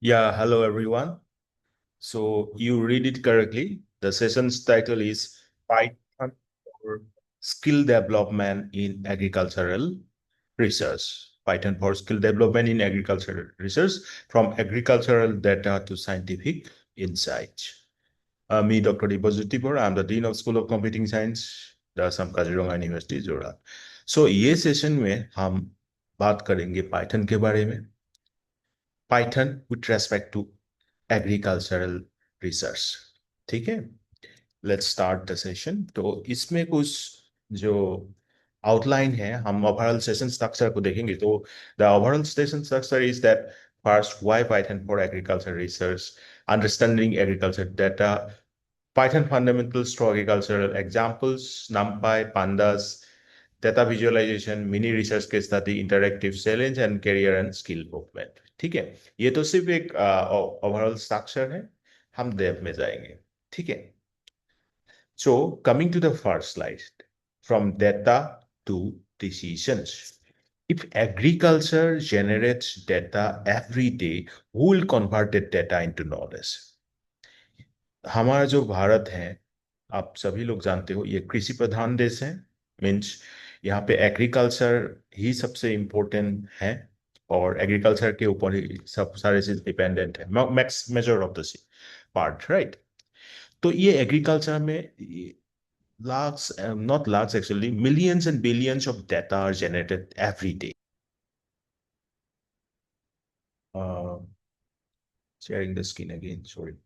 Yeah, hello everyone. So you read it correctly. The session's title is Python for Skill Development in Agricultural Research. Python for Skill Development in Agricultural Research, from agricultural data to scientific insight. Me, Dr. Dipajyoti Bora, I'm the Dean of School of Computing Science, the Assam Kaziranga University, Jorhat. So ये session में हम बात करेंगे Python के बारे में. Python with respect to agricultural research. ठीक है, लेट्स स्टार्ट द सेशन. तो इसमें कुछ जो आउटलाइन है, हम ओवरऑल सेशन स्ट्रक्चर को देखेंगे. तो the overall session structure is that first, why Python for agriculture research, understanding agriculture data, Python fundamentals to agricultural examples, NumPy, Pandas, data visualization, mini research case study, interactive challenge and career and skill movement. ठीक है, ये तो सिर्फ एक overall structure है. हम Depp में जाएंगे. ठीक है. So coming to the first slide, from data to decisions. If agriculture generates data every day, who will convert that data into knowledge? हमारा जो भारत है, आप सभी लोग जानते हो, ये कृषि प्रधान देश है. मीन्स यहाँ पे एग्रीकल्चर ही सबसे इम्पोर्टेंट है, और एग्रीकल्चर के ऊपर ही सब सारे चीज डिपेंडेंट है, max measure of the part, right. तो ये एग्रीकल्चर में lakhs, not lakhs actually, millions and billions of data are generated every day. Uh, Sharing the screen again, sorry.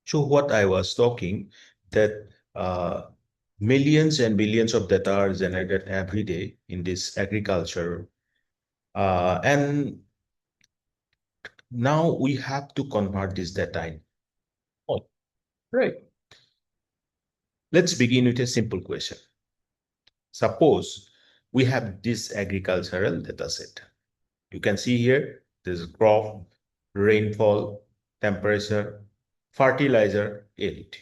So what I was talking, that millions and billions of data are generated every day in this agriculture. And now we have to convert this data in. Oh, right. Let's begin with a simple question. Suppose we have this agricultural data set. You can see here, there's crop, rainfall, temperature, fertilizer, yield,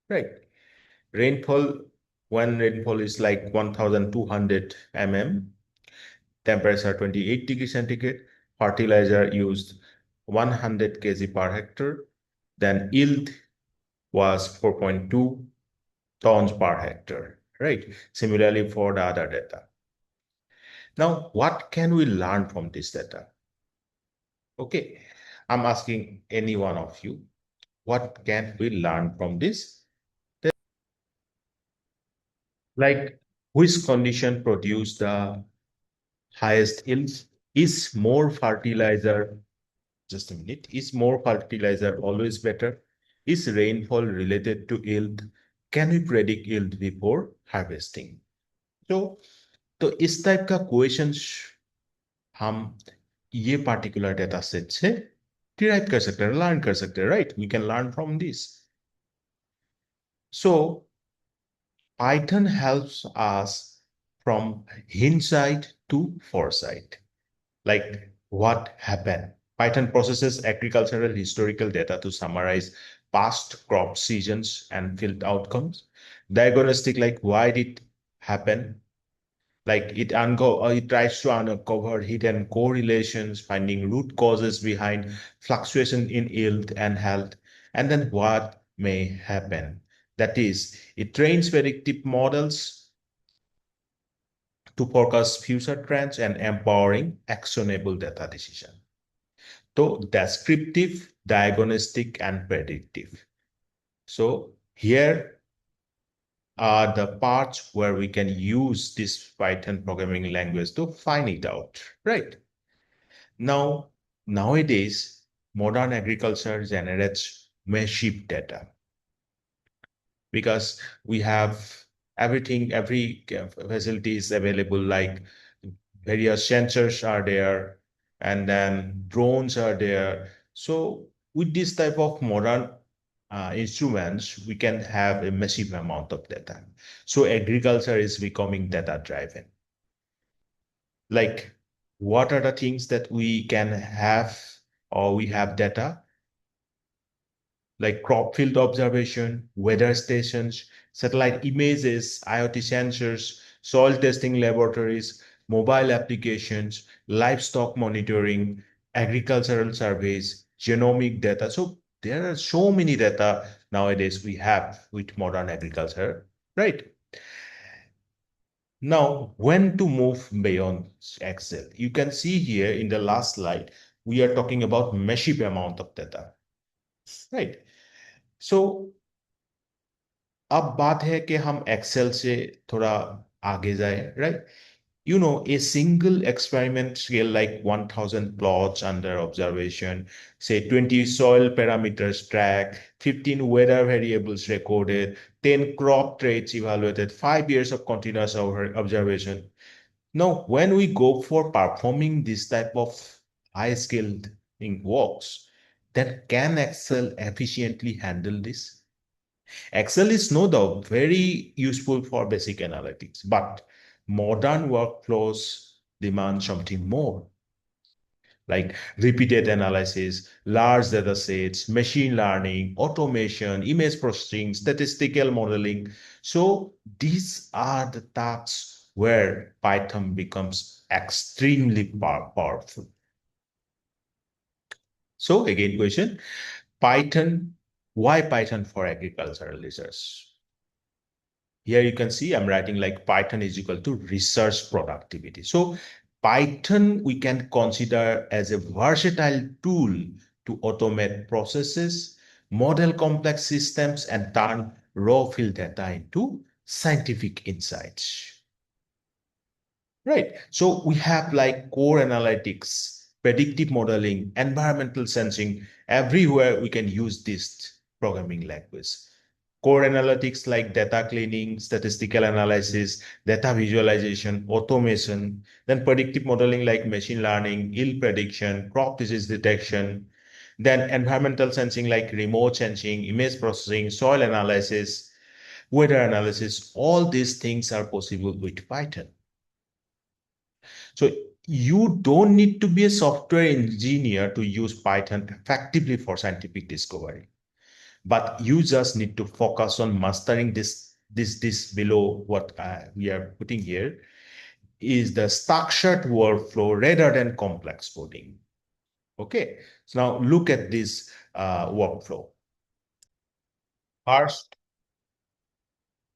right? Rainfall, when rainfall is like 1200 mm, temperature 28 degrees centigrade, fertilizer used 100 kg per hectare, then yield was 4.2 tons per hectare, right? Similarly for the other data. Now, what can we learn from this data? Okay, I'm asking any one of you, what can we learn from this? Like, which condition produce the highest yields? Is more fertilizer, just a minute, is more fertilizer always better? Is rainfall related to yield? Can we predict yield before harvesting? तो इस type का question हम ये particular data set से derive कर सकते हैं, learn कर सकते हैं, right. We can learn from this. So Python helps us from hindsight to foresight. Like, what happened? Python processes agricultural historical data to summarize past crop seasons and field outcomes. Diagnostic, like why did it happen? Like it tries to uncover hidden correlations, finding root causes behind fluctuation in yield and health, and then what may happen. That is, it trains predictive models to forecast future trends and empowering actionable data decision. So descriptive, diagnostic, and predictive. So here are the parts where we can use this Python programming language to find it out, right? Now, nowadays, modern agriculture generates massive data because we have everything, every facility is available, like various sensors are there, and then drones are there. So with this type of modern instruments, we can have a massive amount of data. So agriculture is becoming data driven. Like, what are the things that we can have, or we have data? Like crop field observation, weather stations, satellite images, IoT sensors, soil testing laboratories, mobile applications, livestock monitoring, agricultural surveys, genomic data. So there are so many data nowadays we have with modern agriculture, right? Now, when to move beyond Excel? You can see here in the last slide, we are talking about massive amount of data, right? So अब बात है कि हम Excel से थोड़ा आगे जाए, right? You know, a single experiment scale like 1000 plots under observation, say 20 soil parameters tracked, 15 weather variables recorded, 10 crop traits evaluated, 5 years of continuous observation. Now, when we go for performing this type of high skilled works, then can Excel efficiently handle this? Excel is no doubt very useful for basic analytics, but modern workflows demand something more, like repeated analysis, large data sets, machine learning, automation, image processing, statistical modeling. So these are the tasks where Python becomes extremely powerful. So again, question, Python, why Python for agricultural research? Here you can see I'm writing like Python is equal to research productivity. So Python we can consider as a versatile tool to automate processes, model complex systems, and turn raw field data into scientific insights. Right. So we have like core analytics, predictive modeling, environmental sensing. Everywhere we can use this programming language. Core analytics like data cleaning, statistical analysis, data visualization, automation, then predictive modeling like machine learning, yield prediction, crop disease detection, then environmental sensing like remote sensing, image processing, soil analysis, weather analysis. All these things are possible with Python. So you don't need to be a software engineer to use Python effectively for scientific discovery, but you just need to focus on mastering this below what we are putting here is the structured workflow rather than complex coding. Okay, so now look at this workflow. First,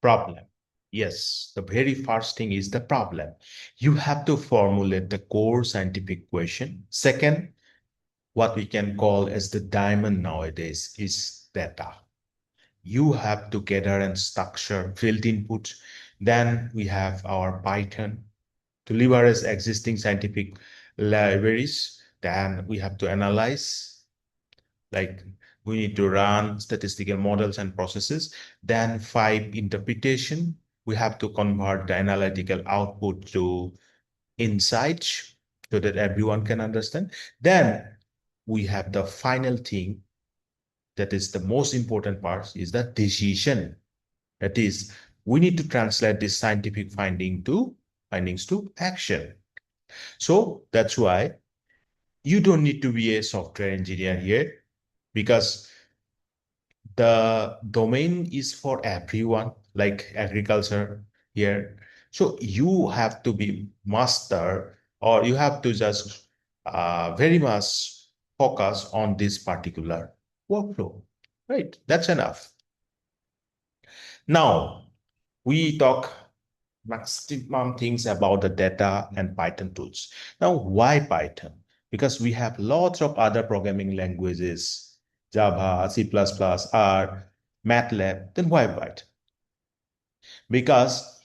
problem. Yes, the very first thing is the problem. You have to formulate the core scientific question. Second, what we can call as the diamond nowadays is data. You have to gather and structure field inputs. Then we have our Python to leverage existing scientific libraries. Then we have to analyze, like we need to run statistical models and processes. Then 5, interpretation. We have to convert the analytical output to insights so that everyone can understand. Then we have the final thing that is the most important part is the decision. That is, we need to translate this scientific findings to action. So that's why you don't need to be a software engineer here, because the domain is for everyone, like agriculture here. So you have to be master, or you have to just very much focus on this particular workflow, right? That's enough. Now we talk maximum things about the data and Python tools. Now, why Python? Because we have lots of other programming languages, Java, C++, R, MATLAB, then why Python? Because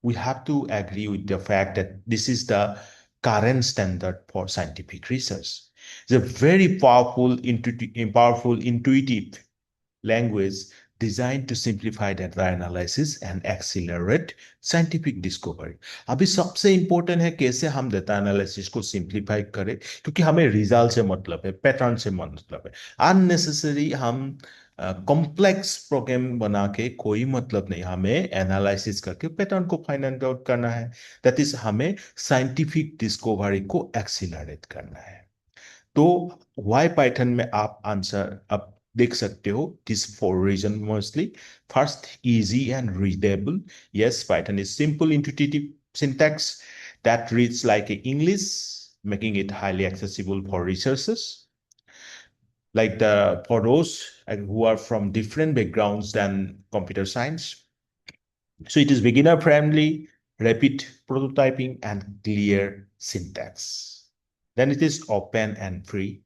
we have to agree with the fact that this is the current standard for scientific research. It's a very powerful, intuitive language designed to simplify data analysis and accelerate scientific discovery. अभी सबसे important है कैसे हम data analysis को simplify करें, क्योंकि हमें result से मतलब है, पैटर्न से मतलब है। अननेसेसरी हम कॉम्प्लेक्स प्रोग्राम बना के कोई मतलब नहीं, हमें एनालिसिस करके पैटर्न को फाइंड आउट करना है। दैट इज हमें साइंटिफिक डिस्कवरी को एक्सीलरेट करना है। तो वाई पाइथन में आप आंसर अब देख सकते हो, this four reason mostly. First, easy and readable. Yes, Python is simple intuitive syntax, that reads like English, making it highly accessible for researchers. Like for those who are from different backgrounds than computer science. So it is beginner friendly, rapid prototyping, and clear syntax. Then it is open and free,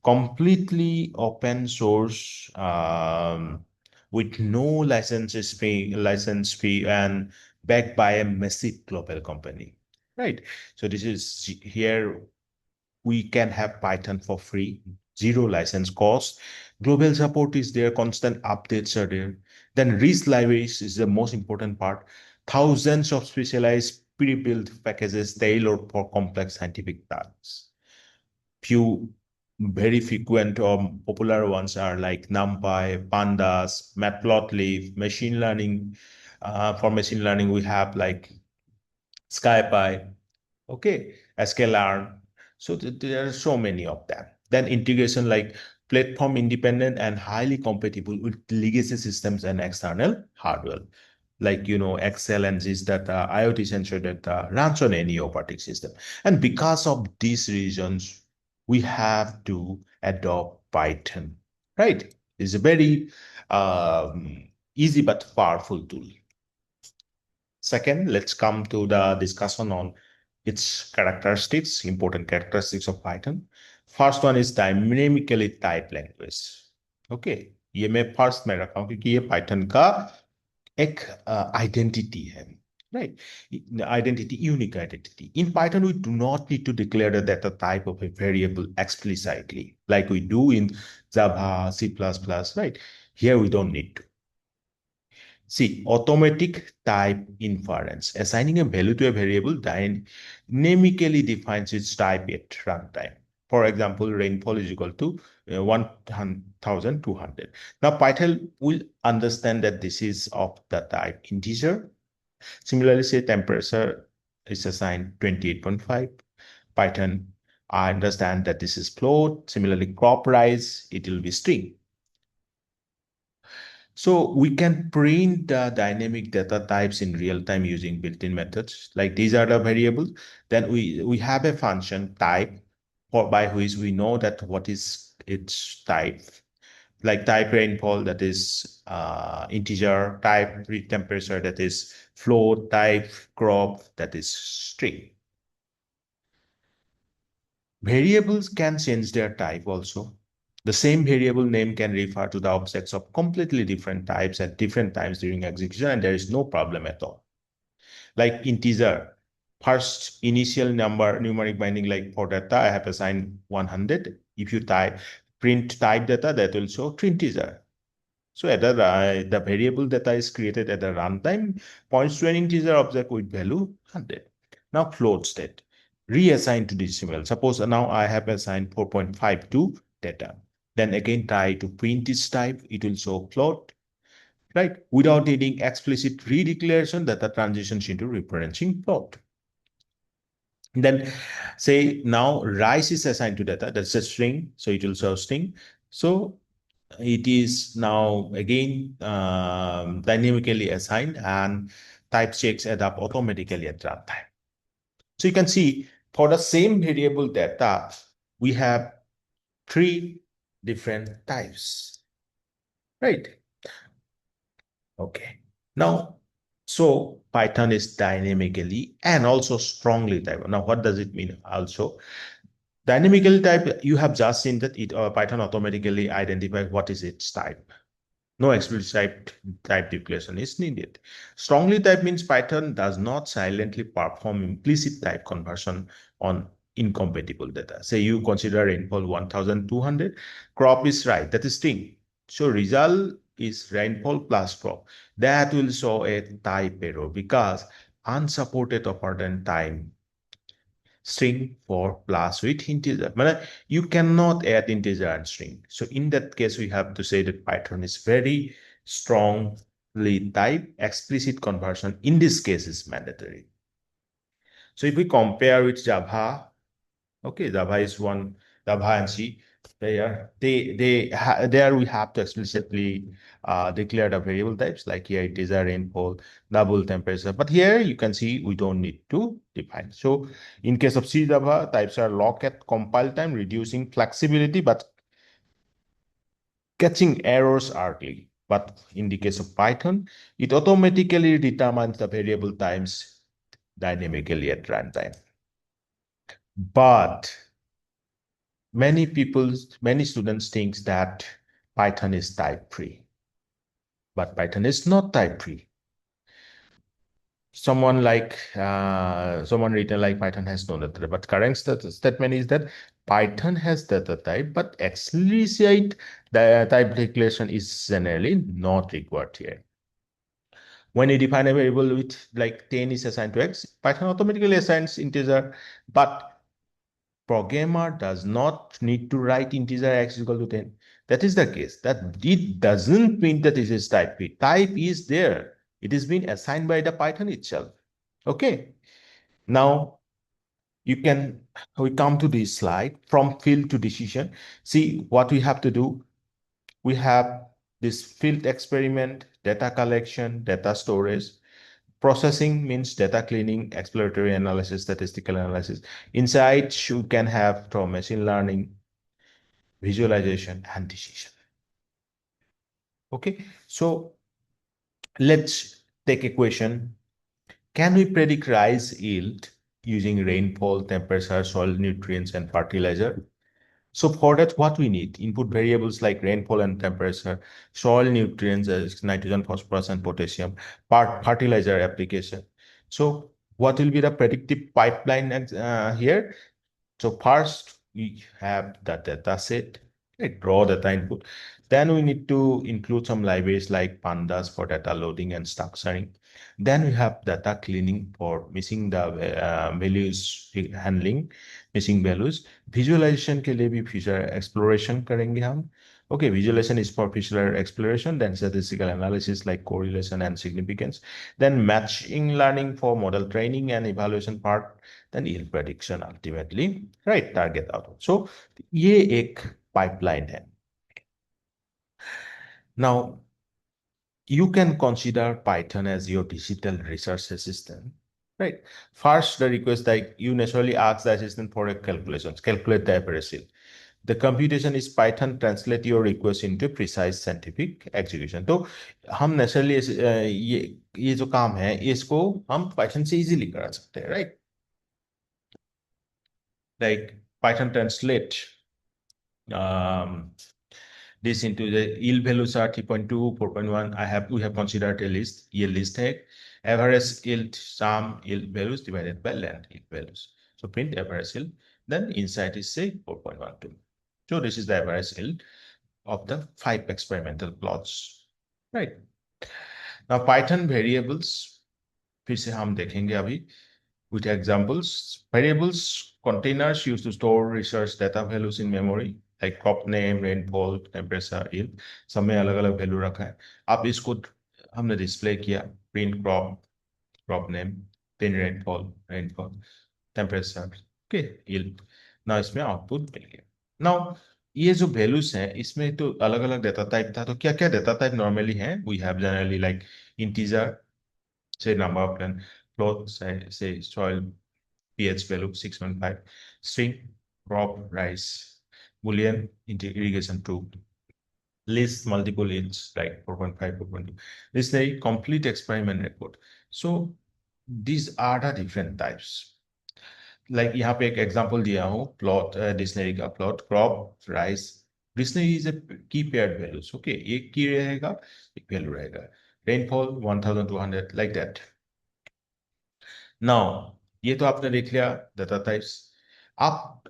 completely open source, with no license fee, and backed by a massive global company. Right. So this is here we can have Python for free, zero license cost. Global support is there, constant updates are there. Then RIS libraries is the most important part. Thousands of specialized pre-built packages tailored for complex scientific tasks. Few very frequent or popular ones are like NumPy, Pandas, Matplotlib, machine learning. For machine learning, we have like SkyPy, okay, sklearn. So there are so many of them. Then integration like platform independent and highly compatible with legacy systems and external hardware, like Excel and this data, IoT sensor data runs on any operating system. And because of these reasons, we have to adopt Python, right? It's a very easy but powerful tool. Second, let's come to the discussion on its characteristics, important characteristics of Python. First one is dynamically typed language. Okay, ये मैं first में रखा हूँ क्योंकि ये Python का एक identity है, right? Identity, unique identity. In Python, we do not need to declare the data type of a variable explicitly, like we do in Java, C++, right? Here we don't need to. See, automatic type inference. Assigning a value to a variable dynamically defines its type at runtime. For example, rainfall is equal to 1,200. Now, Python will understand that this is of the type integer. Similarly, say temperature is assigned 28.5. Python, I understand that this is float. Similarly, crop price, it will be string. So we can print the dynamic data types in real time using built-in methods. Like these are the variables. Then we have a function type by which we know that what is its type. Like type rainfall, that is integer, type temperature, that is float, type crop, that is string. Variables can change their type also. The same variable name can refer to the objects of completely different types at different times during execution, and there is no problem at all. Like integer, first initial number, numeric binding, like for data, I have assigned 100. If you print type data, that will show integer. So at the variable data is created at the runtime, points to an integer object with value 100. Now float state, reassign to decimal. Suppose now I have assigned 4.52 data. Then again try to print its type, it will show float, right? Without needing explicit redeclaration that the transitions into referencing float. Then say now rice is assigned to data, that's a string, so it will show string. So it is now again dynamically assigned, and type checks add up automatically at runtime. So you can see for the same variable data, we have three different types, right? Okay. Now, so Python is dynamically and also strongly typed. Now, what does it mean also? Dynamically typed, you have just seen that Python automatically identifies what is its type. No explicit type declaration is needed. Strongly typed means Python does not silently perform implicit type conversion on incompatible data. Say you consider rainfall 1,200, crop is right, that is string. So result is rainfall plus crop. That will show a type error because unsupported operand time string for plus with integer. But you cannot add integer and string. So in that case, we have to say that Python is very strongly typed. Explicit conversion in this case is mandatory. So if we compare with Java, okay, Java is one, Java and C. There we have to explicitly declare the variable types, like here it is a rainfall, double temperature. But here you can see we don't need to define. So in case of C Java, types are lock at compile time, reducing flexibility, but catching errors early. But in the case of Python, it automatically determines the variable times dynamically at runtime. But many students think that Python is type-free, but Python is not type-free. Someone written like Python has no data type, but current statement is that Python has data type, but explicit the type declaration is generally not required here. When you define a variable with like 10 is assigned to X, Python automatically assigns integer, but programmer does not need to write integer X is equal to 10. That is the case. That it doesn't mean that it is type free. Type is there. It is being assigned by the Python itself. Okay. Now we come to this slide from field to decision. See what we have to do. We have this field experiment, data collection, data storage. Processing means data cleaning, exploratory analysis, statistical analysis. Inside, you can have from machine learning, visualization, and decision. Okay, so let's take a question. Can we predict rice yield using rainfall, temperature, soil nutrients, and fertilizer? So for that, what we need? Input variables like rainfall and temperature, soil nutrients, nitrogen, phosphorus, and potassium, fertilizer application. So what will be the predictive pipeline here? So first we have the data set, right, raw data input. Then we need to include some libraries like pandas for data loading and structuring. Then we have data cleaning for missing the values handling, missing values. Visualization के लिए भी feature exploration करेंगे हम. Okay, visualization is for feature exploration, then statistical analysis like correlation and significance, then machine learning for model training and evaluation part, then yield prediction ultimately, right, target output. So ये एक pipeline है. Now you can consider Python as your digital research assistant, right? First, the request like you naturally ask the assistant for a calculation, calculate the average yield. The computation is Python translate your request into precise scientific execution. तो हम naturally ये जो काम है इसको हम Python से easily करा सकते हैं, right? Like Python translate um, this into the yield values are 3.2, 4.1. We have considered a list, yield list tag, average yield, sum yield values divided by length yield values. So print average yield, then inside is say 4.12. So this is the average yield of the 5 experimental plots, right? Now Python variables, फिर से हम देखेंगे अभी with examples. Variables containers used to store research data values in memory, like crop name, rainfall, temperature, yield. सब में अलग अलग value रखा है. अब इसको हमने डिस्प्ले किया, print crop name, then rainfall, temperature, okay, yield. Now इसमें आउटपुट मिल गया. Now ये जो वैल्यूज हैं इसमें तो अलग अलग डेटा टाइप था. तो क्या क्या डेटा टाइप नॉर्मली हैं? We have generally like integer, say number of plant, float, say soil pH value 6.5, string, crop, rice, boolean, irrigation 2, list multiple yields like 4.5, 4.2. This is a complete experiment report. So these are the different types. Like यहाँ पे एक example दिया हूँ, plot, dictionary का plot, crop, rice. Dictionary is a key paired values. Okay, एक key रहेगा, एक value रहेगा. Rainfall 1200 like that. Now ये तो आपने देख लिया data types. आप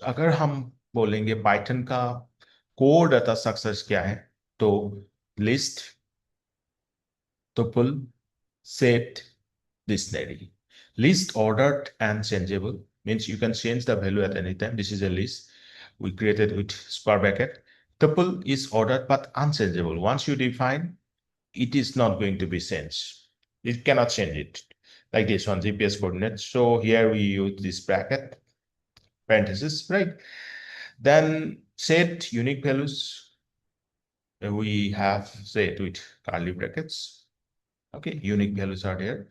अगर हम बोलेंगे पाइथन का कोर डाटा स्ट्रक्चर्स क्या है, तो list, tuple, set, dictionary. List ordered and changeable means you can change the value at any time. This is a list we created with square bracket. Tuple is ordered but unchangeable. Once you define, it is not going to be changed. It cannot change it. Like this one, GPS coordinates. So here we use this bracket, parenthesis, right? Then Set unique values, we have set with curly brackets. Okay, unique values are there.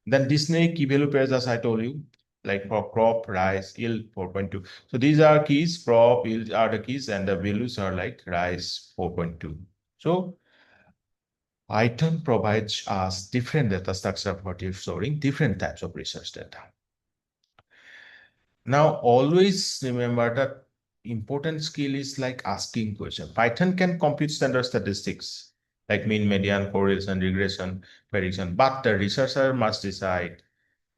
Then dictionary key value pairs, as I told you, like for crop, rice, yield 4.2. So these are keys, crop, yield are the keys, and the values are like rice 4.2. So Python provides us different data structure for storing different types of research data. Now, always remember that important skill is like asking question. Python can compute standard statistics like mean, median, correlation, regression, prediction, but the researcher must decide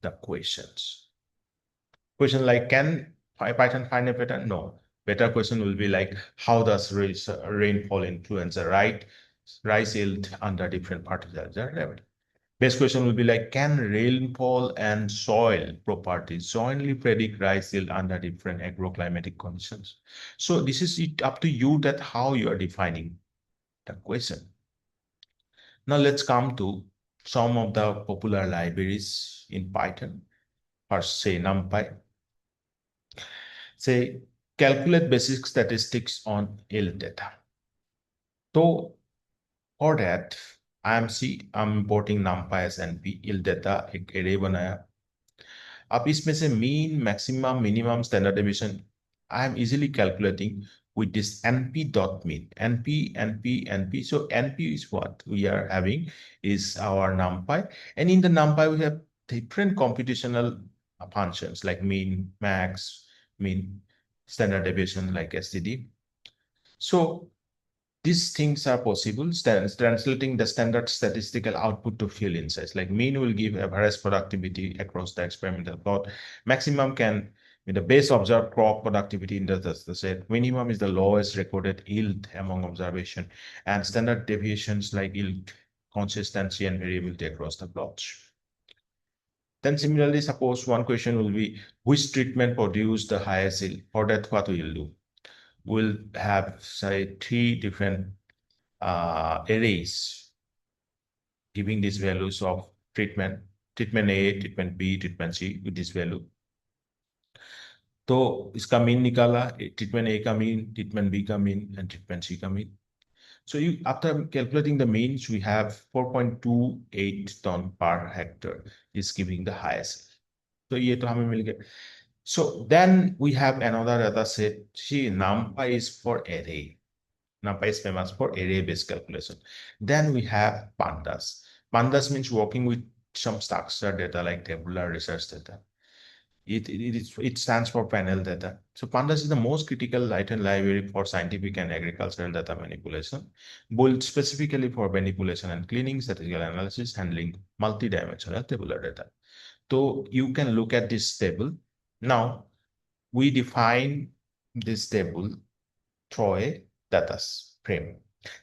the questions. Question like, can Python find a pattern? No. Better question will be like, how does rainfall influence the rice yield under different fertilizer level? Best question will be like, can rainfall and soil properties jointly predict rice yield under different agroclimatic conditions? So this is it up to you that how you are defining the question. Now let's come to some of the popular libraries in Python. First, say NumPy. Say calculate basic statistics on yield data. So for that, I'm importing NumPy as NP yield data एक array बनाया. अब इसमें से mean, maximum, minimum, standard deviation, I am easily calculating with this np.mean. np. So np is what we are having is our NumPy. And in the NumPy, we have different computational functions like mean, max, mean, standard deviation like STD. So these things are possible, translating the standard statistical output to field insights. Like mean will give average productivity across the experimental plot. Maximum can be the base observed crop productivity in the set. Minimum is the lowest recorded yield among observation. And standard deviations like yield consistency and variability across the plots. Then similarly, suppose one question will be, which treatment produced the highest yield? For that, what we will do? We'll have, say, three different arrays giving these values of treatment A, treatment B, treatment C with this value. तो इसका mean निकाला, treatment A का mean, treatment B का mean, and treatment C का mean. So you, after calculating the means, we have 4.28 ton per hectare is giving the highest. So ये तो हमें मिल गया. So then we have another data set. See, NumPy is for array. NumPy is famous for array-based calculation. Then we have pandas. Pandas means working with some structured data like tabular research data. It stands for panel data. So pandas is the most critical Python library for scientific and agricultural data manipulation, built specifically for manipulation and cleaning, statistical analysis, handling multidimensional tabular data. So you can look at this table. Now we define this table through a data frame.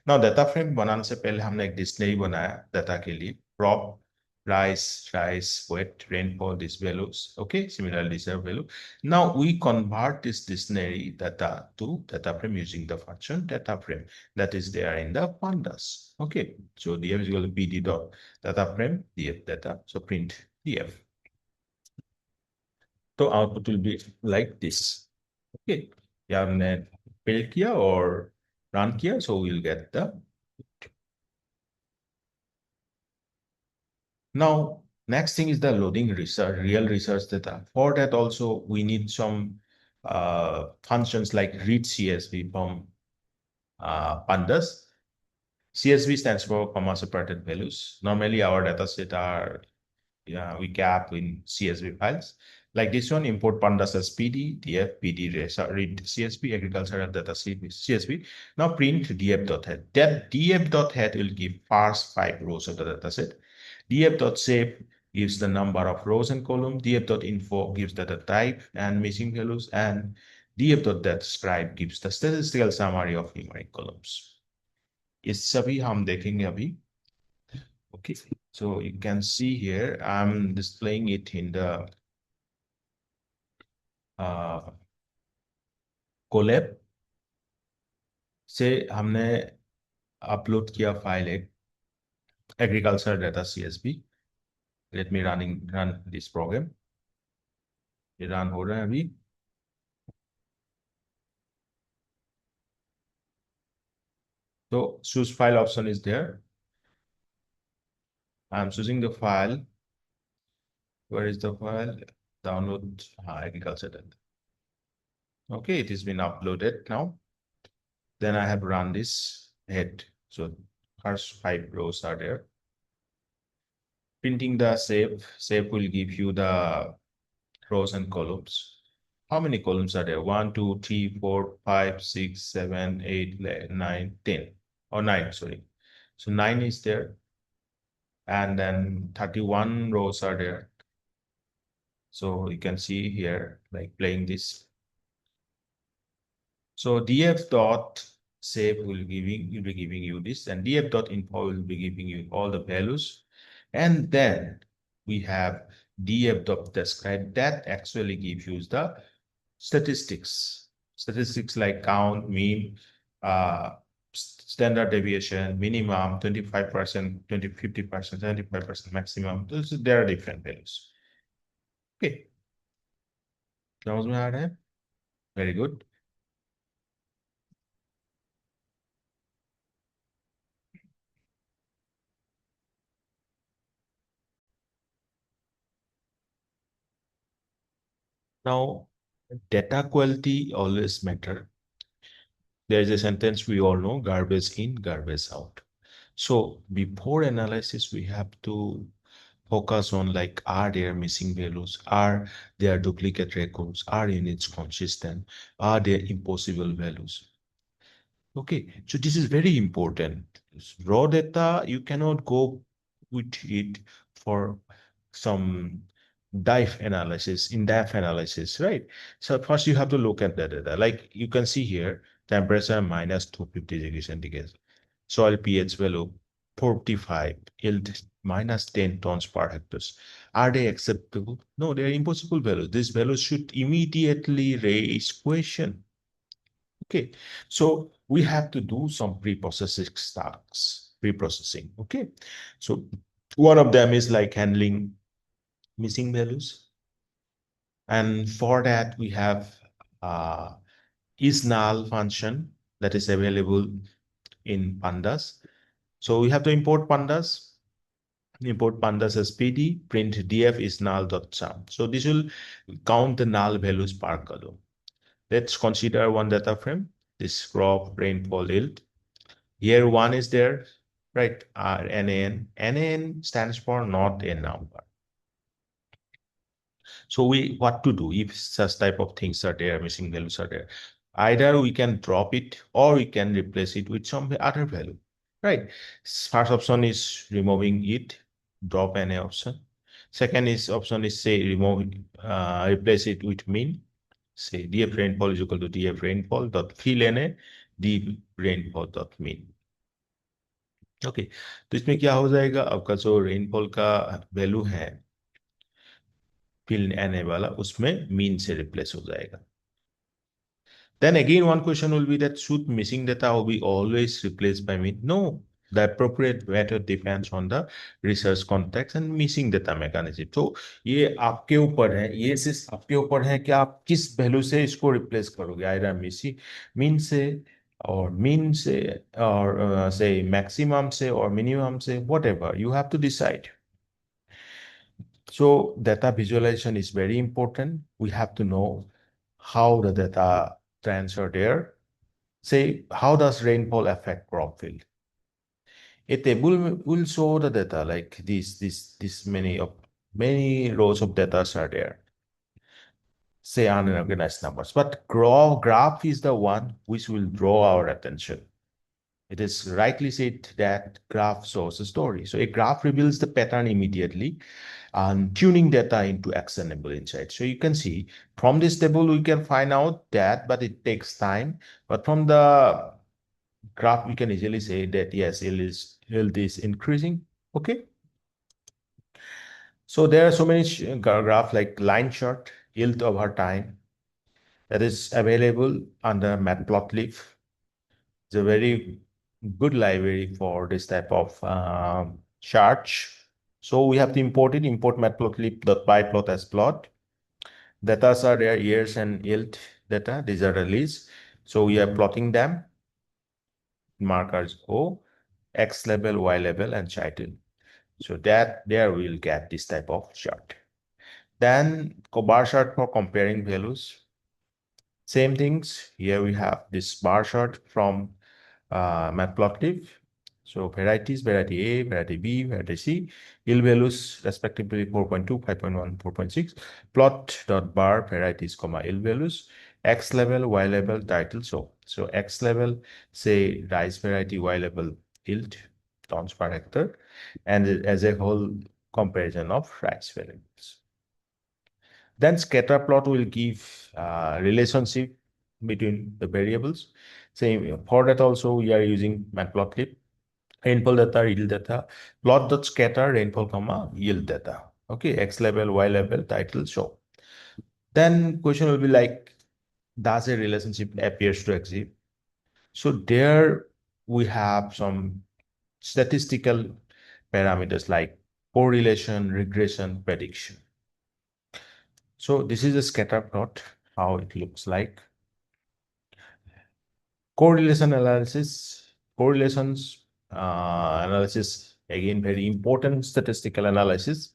Now data frame बनाने से पहले हमने एक dictionary बनाया data के लिए. Crop, rice, wet, rainfall, these values. Okay, similarly these are value. Now we convert this dictionary data to data frame using the function data frame that is there in the pandas. Okay, so df is equal to bd dot data frame df data. So print df. So output will be like this. Okay, yeah, हमने build किया or run किया, so we'll get the. Now, next thing is the loading research, real research data. For that also, we need some functions like read CSV from pandas. CSV stands for comma separated values. Normally, our data set are we cap in CSV files. Like this one, import pandas as PD, df, PD, read CSV, agricultural data CSV. Now print df.head. That df.head will give first 5 rows of the data set. df.shape gives the number of rows and columns. df.info gives the type and missing values. And df.describe gives the statistical summary of numeric columns. ये सभी हम देखेंगे अभी. Okay, so you can see here, I'm displaying it in the Colab से हमने upload किया file एक agriculture data CSV. Let me run this program. ये रन हो रहा है अभी. So choose file option is there. I'm choosing the file. Where is the file? Download agriculture data. Okay, it has been uploaded now. Then I have run this head. So first 5 rows are there. Printing the shape will give you the rows and columns. How many columns are there? 1, 2, 3, 4, 5, 6, 7, 8, 9, 10. Or 9, sorry. So 9 is there. And then 31 rows are there. So you can see here, like playing this. So df dot save will be giving you this, and df dot info will be giving you all the values. And then we have df dot describe that actually gives you the statistics. Statistics like count, mean, standard deviation, minimum, 25%, 20, 50%, 75% maximum. There are different values. Okay. समझ में आ रहा है? Very good. Now, data quality always matter. There is a sentence we all know, garbage in, garbage out. So before analysis, we have to focus on like, are there missing values? Are there duplicate records? Are units consistent? Are there impossible values? Okay, so this is very important. Raw data, you cannot go with it for some in-depth analysis, right? So first you have to look at the data. Like you can see here, temperature minus 250 degrees centigrade, soil pH value 45, yield minus 10 tons per hectare. Are they acceptable? No, they are impossible values. These values should immediately raise question. Okay, so we have to do some pre-processing tasks, pre-processing. Okay, so one of them is like handling missing values. And for that, we have is null function that is available in pandas. So we have to import pandas. Import pandas as pd, print df is null.sum. So this will count the null values per column. Let's consider one data frame, this crop, rainfall, yield. Here one is there, right? NaN. NaN stands for not a number. So what to do if such type of things are there, missing values are there? Either we can drop it or we can replace it with some other value, right? First option is removing it, drop NA option. Second option is say replace it with mean. Say df rainfall is equal to df rainfall dot fill NA d rainfall dot mean. Okay तो इसमें क्या हो जाएगा, आपका जो rainfall का value है fill N A वाला, उसमें मीन से रिप्लेस हो जाएगा. Then again, one question will be that should missing data will be always replaced by mean? No, the appropriate method depends on the research context and missing data mechanism. तो ये आपके ऊपर है, ये सिर्फ आपके ऊपर है कि आप किस वैल्यू से इसको रिप्लेस करोगे, आइदर मिसी मीन से और मीन से और से मैक्सिमम से और मिनिमम से, whatever you have to decide. So data visualization is very important. We have to know how the data trends are there. Say, how does rainfall affect crop field? A table will show the data like this many rows of data are there. Say unorganized numbers, but graph is the one which will draw our attention. It is rightly said that graph shows a story. So a graph reveals the pattern immediately and tuning data into actionable insights. So you can see from this table, we can find out that, but it takes time. But from the graph, we can easily say that yes, yield is increasing. Okay. So there are so many graph like line chart, yield over time that is available under Matplotlib. It's a very good library for this type of charts. So we have to import it, import matplotlib.pyplot as plot. Data are there, years and yield data. These are released. So we are plotting them. markers O, X label, Y label, and title. So that there we'll get this type of chart. Then bar chart for comparing values. Same things. Here we have this bar chart from Matplotlib. So varieties, variety A, variety B, variety C, yield values respectively 4.2, 5.1, 4.6, plot.bar varieties, comma, yield values, X level, Y level, title. So X level, say rice variety, Y level, yield, tons per hectare, and as a whole comparison of rice variables. Then scatter plot will give relationship between the variables. Same for that also we are using Matplotlib. Rainfall data, yield data, plot.scatter, rainfall, comma, yield data. Okay, X level, Y level, title, show. Then question will be like, does a relationship appears to exist? So there we have some statistical parameters like correlation, regression, prediction. So this is a scatter plot, how it looks like. Correlation analysis, correlations analysis, again, very important statistical analysis.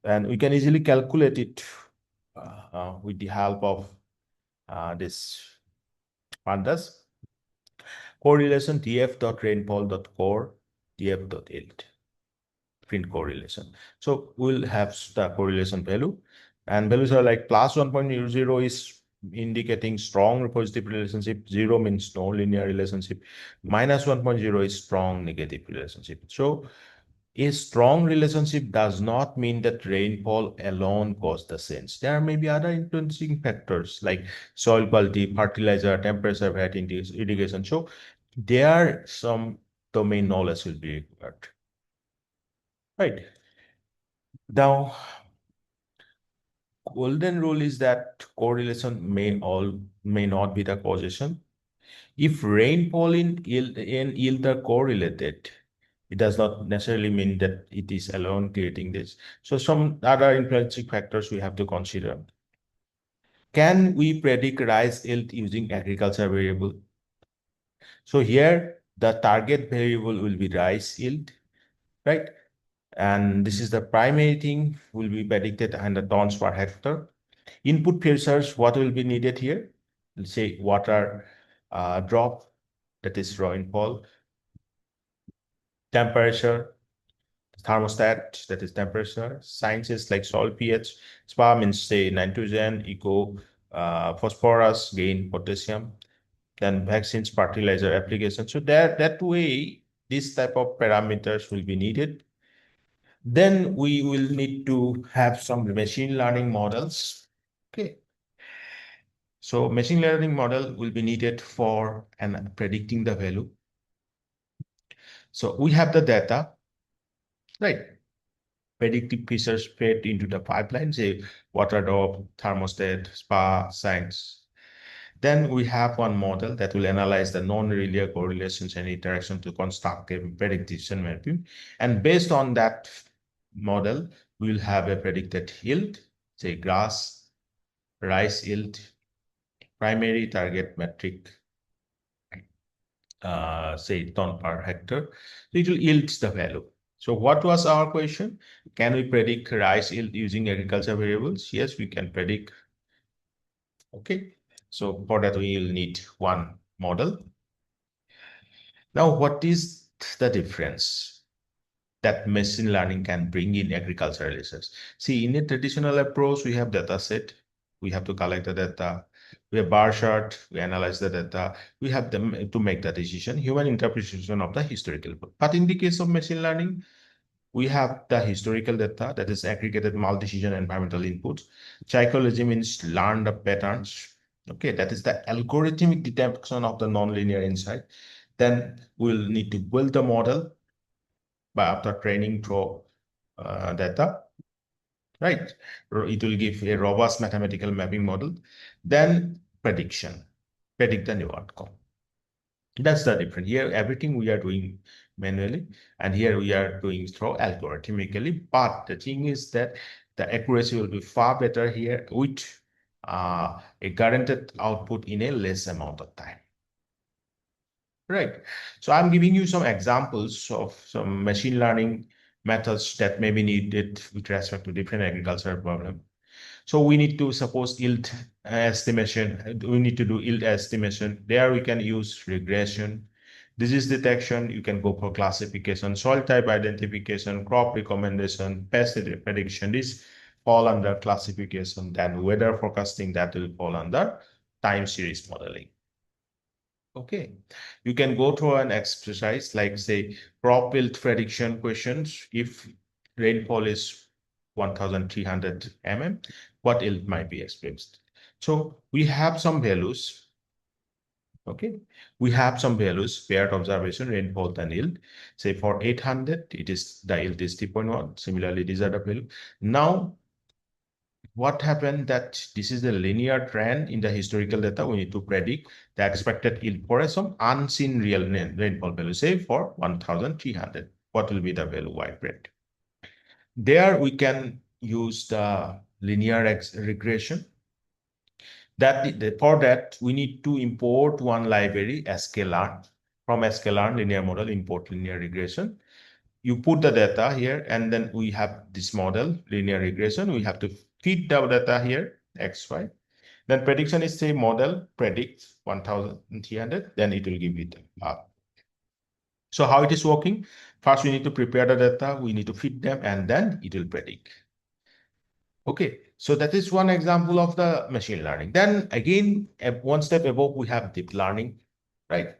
And we can easily calculate it with the help of this pandas. Correlation tf.rainfall.core, tf.yield. Print correlation. So we'll have the correlation value, and values are like plus 1.00 is indicating strong positive relationship, 0 means no linear relationship, minus 1.0 is strong negative relationship. So a strong relationship does not mean that rainfall alone caused the change. There may be other influencing factors like soil quality, fertilizer, temperature, variety, irrigation. So there some domain knowledge will be required. Right. Now, golden rule is that correlation may not be the causation. If rainfall and yield are correlated, it does not necessarily mean that it is alone creating this. So some other influencing factors we have to consider. Can we predict rice yield using agriculture variable? So here the target variable will be rice yield, right? And this is the primary thing will be predicted and the tons per hectare. Input features, what will be needed here? Let's say water drop, that is rainfall, temperature, thermostat, that is temperature, sciences like soil pH, SPA means say nitrogen, eco, phosphorus, gain, potassium, then vaccines, fertilizer application. So that way, this type of parameters will be needed. Then we will need to have some machine learning models. Okay. So machine learning model will be needed for predicting the value. So we have the data, right? Predictive features fed into the pipeline, say water drop, thermostat, SPA, science. Then we have one model that will analyze the non-linear correlations and interaction to construct a prediction mapping. And based on that model, we will have a predicted yield, say grass, rice yield, primary target metric, say ton per hectare. So it will yield the value. So what was our question? Can we predict rice yield using agriculture variables? Yes, we can predict. Okay. So for that, we will need one model. Now, what is the difference that machine learning can bring in agricultural research? See, in a traditional approach, we have data set. We have to collect the data. We have bar chart. We analyze the data. We have them to make the decision, human interpretation of the historical. But in the case of machine learning, we have the historical data, that is aggregated multi-season environmental inputs. Psychology means learned patterns. Okay, that is the algorithmic detection of the nonlinear insight. Then we'll need to build the model by after training through data, right? It will give a robust mathematical mapping model. Then prediction, predict the new outcome. That's the difference. Here, everything we are doing manually, and here we are doing through algorithmically. But the thing is that the accuracy will be far better here with a guaranteed output in a less amount of time. Right. So I'm giving you some examples of some machine learning methods that may be needed with respect to different agricultural problem. So we need to suppose yield estimation. We need to do yield estimation. There we can use regression, disease detection. You can go for classification, soil type identification, crop recommendation, pest prediction. This fall under classification. Then weather forecasting, that will fall under time series modeling. Okay, you can go through an exercise like say crop yield prediction questions. If rainfall is 1,300 mm, what yield might be experienced? So we have some values. Okay, we have some values, paired observation, rainfall and yield. Say for 800, it is the yield is 3.1. Similarly, these are the value. Now what happened that this is the linear trend in the historical data. We need to predict the expected yield for some unseen real rainfall value, say for 1,300. What will be the value widespread? There we can use the linear regression. For that, we need to import one library, sklearn. From sklearn linear model, import linear regression. You put the data here, and then we have this model, linear regression. We have to feed the data here, x, y. Then prediction is say model predicts 1,300, then it will give it up. So how it is working? First, we need to prepare the data, we need to feed them, and then it will predict. Okay, so that is one example of the machine learning. Then again, one step above, we have deep learning, right?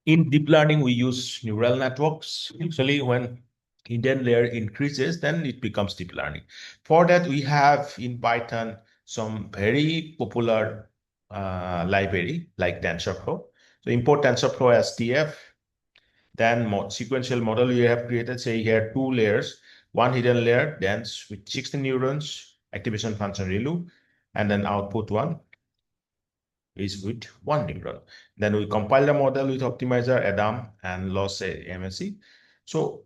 In deep learning, we use neural networks. Usually when hidden layer increases, then it becomes deep learning. For that, we have in Python some very popular library like TensorFlow. So import TensorFlow as TF, then sequential model you have created, say here 2 layers, one hidden layer, dense with 16 neurons, activation function ReLU, and then output one is with 1 neuron. Then we compile the model with optimizer, ADAM, and loss MSE. So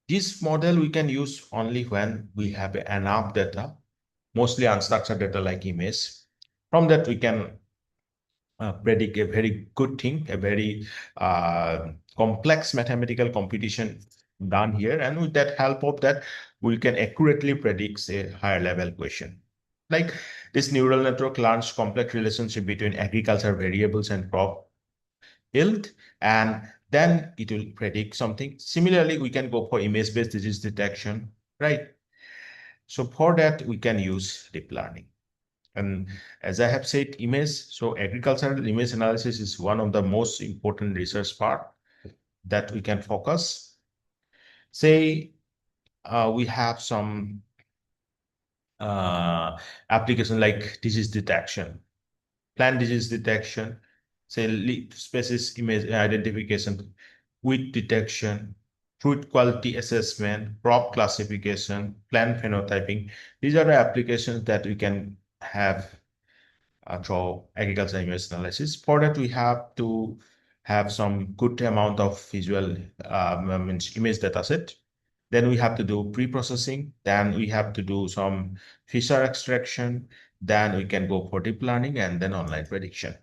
this model we can use only when we have enough data, mostly unstructured data like image. From that, we can predict a very good thing, a very complex mathematical computation done here. And with that help of that, we can accurately predict a higher level question. Like this neural network learns complex relationship between agriculture variables and crop yield, and then it will predict something. Similarly, we can go for image-based disease detection, right? So for that, we can use deep learning. And as I have said, image, so agricultural image analysis is one of the most important research part that we can focus. Say we have some application like disease detection, plant disease detection, say leaf species image identification, weed detection, fruit quality assessment, crop classification, plant phenotyping. These are the applications that we can have through agricultural image analysis. For that, we have to have some good amount of visual image data set. Then we have to do pre-processing. Then we have to do some feature extraction. Then we can go for deep learning and then online prediction.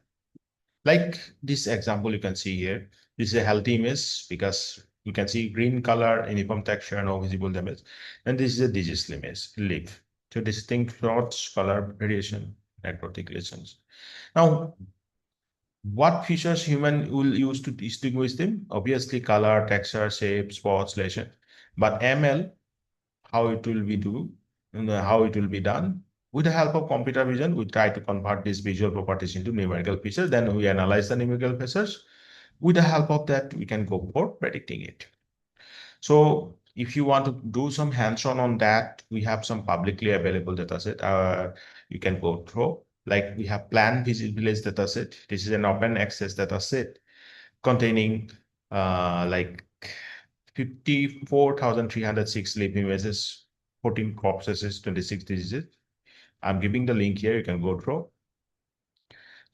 Like this example you can see here, this is a healthy image because you can see green color, uniform texture, no visible damage. And this is a disease image, leaf. So distinct spots, color variation, necrotic lesions. Now, what features human will use to distinguish them? Obviously, color, texture, shape, spots, lesion. But ML, how it will be do, how it will be done. With the help of computer vision, we try to convert these visual properties into numerical features. Then we analyze the numerical features. With the help of that, we can go for predicting it. So if you want to do some hands-on on that, we have some publicly available dataset. You can go through. Like we have Plant Village dataset. This is an open access dataset containing like 54,306 live images, 14 crop species, 26 diseases. I'm giving the link here. You can go through.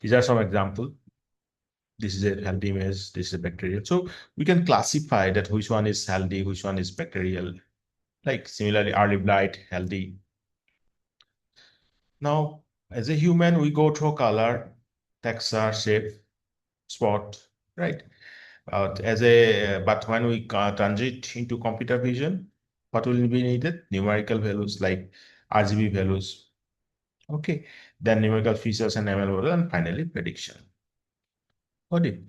These are some examples. This is a healthy image. This is a bacterial. So we can classify that which one is healthy, which one is bacterial. Like similarly, early blight, healthy. Now, As a human, we go through color, texture, shape, spot, right? But when we transit into computer vision, what will be needed? Numerical values like RGB values. Okay. Then numerical features and ML model, and finally prediction. Got it.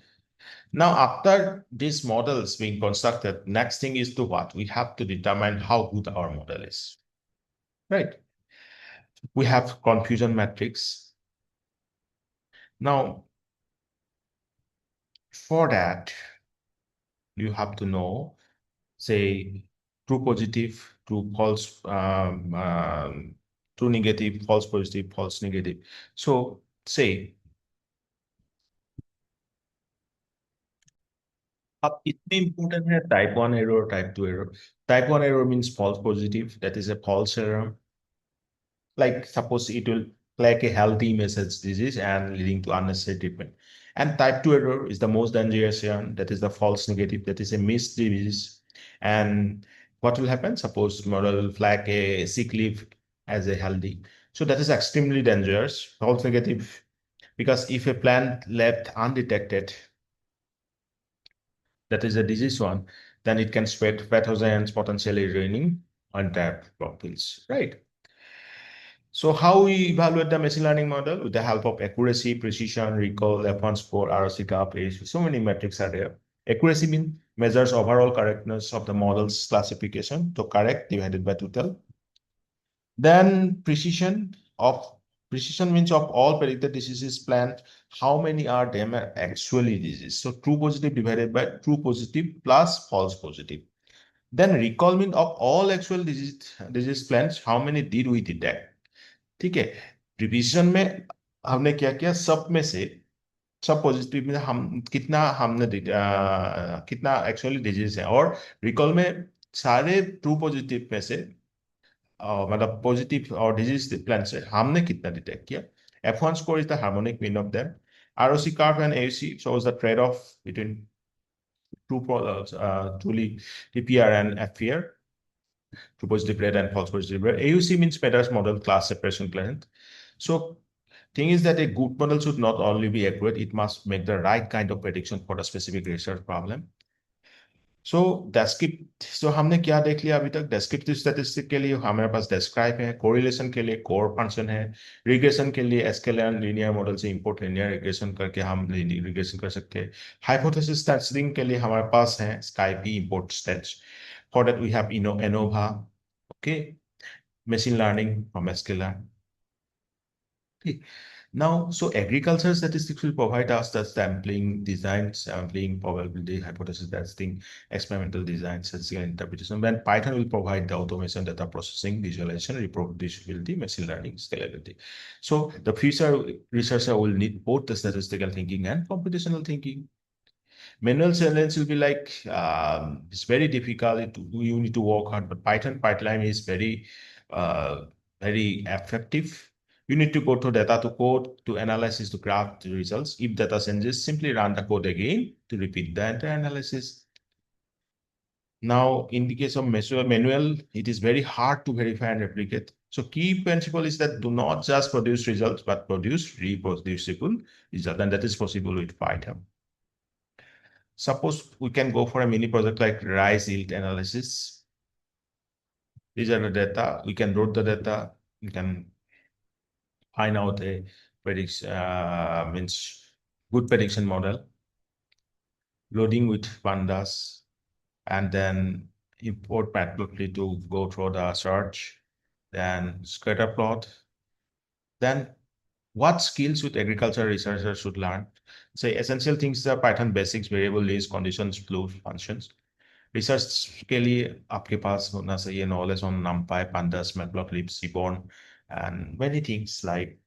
Now, after these models being constructed, next thing is to what? We have to determine how good our model is, right? We have confusion matrix. Now, for that, you have to know, say, true positive, true false, true negative, false positive, false negative. So, say, it's important here type 1 error, type 2 error. Type 1 error means false positive, that is a false error. Like suppose it will flag a healthy message disease and leading to unnecessary treatment. And type 2 error is the most dangerous one, that is the false negative, that is a missed disease. And what will happen? Suppose model will flag a sick leave as a healthy. So that is extremely dangerous, false negative, because if a plant left undetected, that is a disease one, then it can spread pathogens, potentially ruining entire crop fields, right? So how we evaluate the machine learning model? With the help of accuracy, precision, recall, F1 score, ROC coverage. So many metrics are there. Accuracy means measures overall correctness of the model's classification. So correct divided by total. Then precision means of all predicted diseases planned, how many are them are actually disease. So true positive divided by true positive plus false positive. Then recall means of all actual disease plans, how many did we detect? ठीक है। Revision में हमने क्या किया, सब में से सब पॉजिटिव में हम कितना कितना एक्चुअली डिजीज है, और रिकॉल में सारे ट्रू पॉजिटिव में से मतलब पॉजिटिव और डिजीज प्लान से हमने कितना डिटेक्ट किया। F1 score is the harmonic mean of them. ROC curve and AUC shows the trade-off between truly TPR and FPR, true positive rate and false positive rate. AUC means Peters model class separation length. So thing is that a good model should not only be accurate, it must make the right kind of prediction for a specific research problem. So descript so हमने क्या देख लिया अभी तक? Descriptive statistics के लिए हमारे पास describe है, correlation के लिए core function है, regression के लिए scalar linear model से import linear regression करके हम regression कर सकते हैं, hypothesis testing के लिए हमारे पास है SciPy import stats. For that we have ANOVA, okay, machine learning from scalar. Okay. Now, so agricultural statistics will provide us the sampling, probability, hypothesis testing, experimental design, statistical interpretation. When Python will provide the automation, data processing, visualization, reproducibility, machine learning, scalability. So the future researcher will need both the statistical thinking and computational thinking. Manual challenge will be like it's very difficult. You need to work hard, but Python pipeline is uh, very effective. You need to go to data to code to analysis to graph the results. If data changes, simply run the code again to repeat the entire analysis. Now, in the case of manual, it is very hard to verify and replicate. So key principle is that do not just produce results, but produce reproducible results. And that is possible with Python. Suppose we can go for a mini project like rice yield analysis. These are the data. We can load the data. We can find out a prediction, means good prediction model, loading with pandas, and then import matplotlib to go through the search, then scatter plot. Then what skills would agriculture researchers should learn? Say essential things are Python basics, variable list, conditions, flow, functions. Research के लिए आपके पास होना चाहिए knowledge on NumPy, Pandas, Matplotlib, Seaborn, and many things like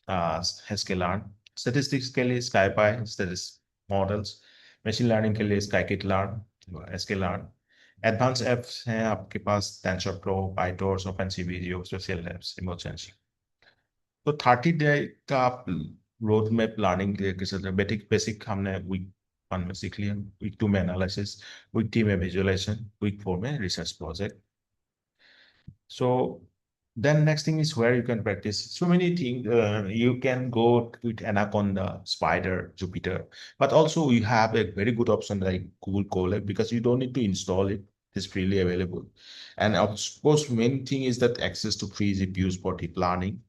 sklearn. Statistics के लिए SciPy, statistics models. Machine learning के लिए scikit-learn, sklearn. Advanced apps हैं आपके पास TensorFlow, PyTorch, OpenCV, Geospatial Labs, Remote Sensing. तो 30 डे का आप रोड मैप प्लानिंग के साथ बेसिक हमने वीक 1 में सीख लिया, वीक 2 में एनालिसिस, वीक 3 में विजुअलाइजेशन, वीक 4 में research project. So Then next thing is where you can practice. So many things. You can go with Anaconda, Spider, Jupyter, but also you have a very good option like Google Colab because you don't need to install it. It's freely available. And of course, main thing is that access to free GPUs for deep learning,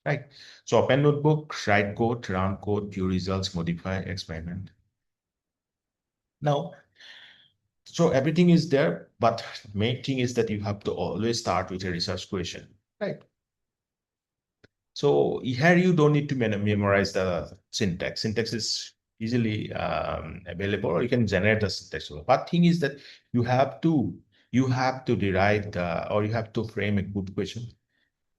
right? So open notebook, write code, run code, view results, modify, experiment. Now, so everything is there, but main thing is that you have to always start with a research question, right? So here you don't need to memorize the syntax. Syntax is easily available, or you can generate the syntax. But thing is that you have to derive the, or you have to frame a good question.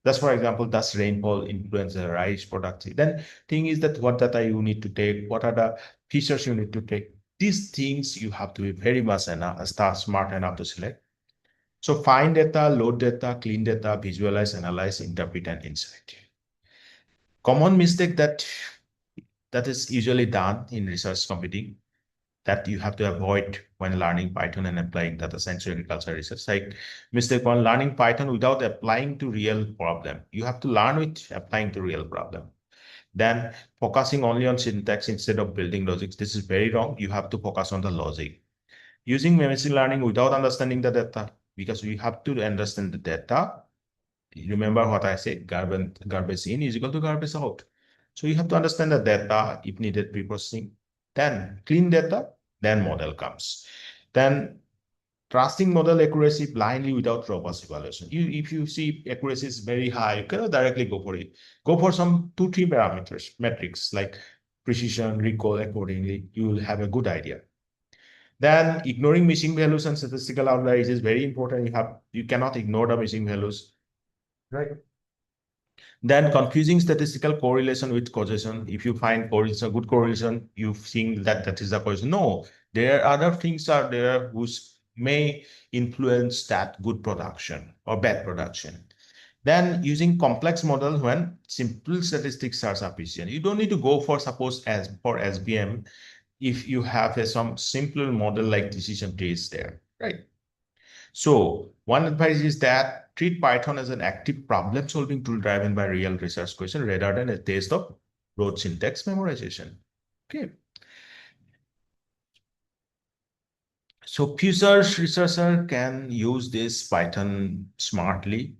That's, for example, does rainfall influence the rice productivity? Then thing is that what data you need to take, what are the features you need to take? These things you have to be very much enough, smart enough to select. So find data, load data, clean data, visualize, analyze, interpret, and insight. Common mistake that is usually done in research computing that you have to avoid when learning Python and applying data science to agriculture research. Like mistake one, learning Python without applying to real problem. You have to learn with applying to real problem. Then focusing only on syntax instead of building logic. This is very wrong. You have to focus on the logic. Using machine learning without understanding the data, because we have to understand the data. Remember what I said, garbage in is equal to garbage out. So you have to understand the data if needed pre-processing, then clean data, then model comes. Then trusting model accuracy blindly without robust evaluation. If you see accuracy is very high, you cannot directly go for it. Go for some 2-3 parameters, metrics like precision, recall accordingly. You will have a good idea. Then ignoring missing values and statistical outliers is very important. You cannot ignore the missing values. Right. Then confusing statistical correlation with causation. If you find correlation, good correlation, you think that that is the causation. No, there are other things are there which may influence that good production or bad production. Then using complex model when simple statistics are sufficient. You don't need to go for suppose as for SVM if you have some simple model like decision trees there, right? So one advice is that treat Python as an active problem-solving tool driven by real research question rather than a test of rote syntax memorization. Okay. So future researcher can use this Python smartly.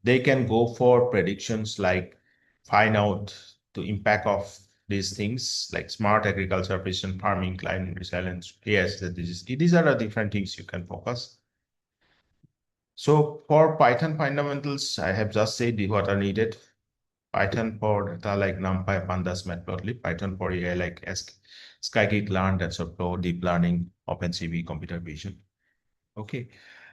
They can go for predictions like find out the impact of these things like smart agriculture, precision farming, climate resilience. Yes, these are the different things you can focus. So for Python fundamentals, I have just said what are needed. Python for data like NumPy, Pandas, Matplotlib. Python for AI like Scikit-learn, TensorFlow, deep learning, OpenCV, computer vision. Okay.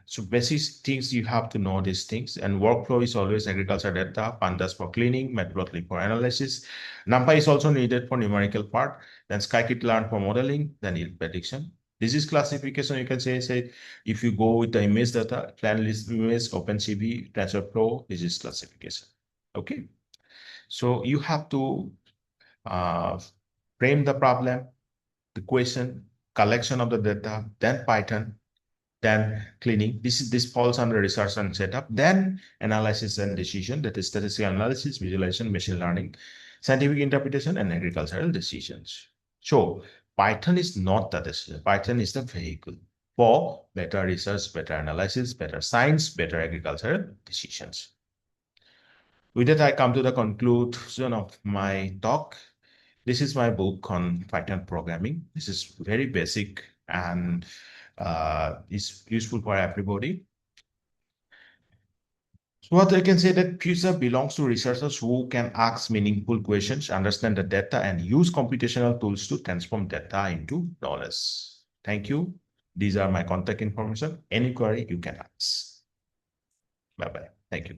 So basic things you have to know these things. And workflow is always agriculture data, Pandas for cleaning, Matplotlib for analysis. NumPy is also needed for numerical part. Then Scikit-learn for modeling, then prediction. This is classification. You can say if you go with the image data, plan list image, OpenCV, TensorFlow, this is classification. Okay. So you have to uh, frame the problem, the question, collection of the data, then Python, then cleaning. This falls under research and setup, then analysis and decision, that is statistical analysis, visualization, machine learning, scientific interpretation, and agricultural decisions. So Python is not the decision. Python is the vehicle for better research, better analysis, better science, better agricultural decisions. With that, I come to the conclusion of my talk. This is my book on Python programming. This is very basic and is useful for everybody. So what I can say that future belongs to researchers who can ask meaningful questions, understand the data, and use computational tools to transform data into knowledge. Thank you. These are my contact information. Any query you can ask. Bye-bye. Thank you.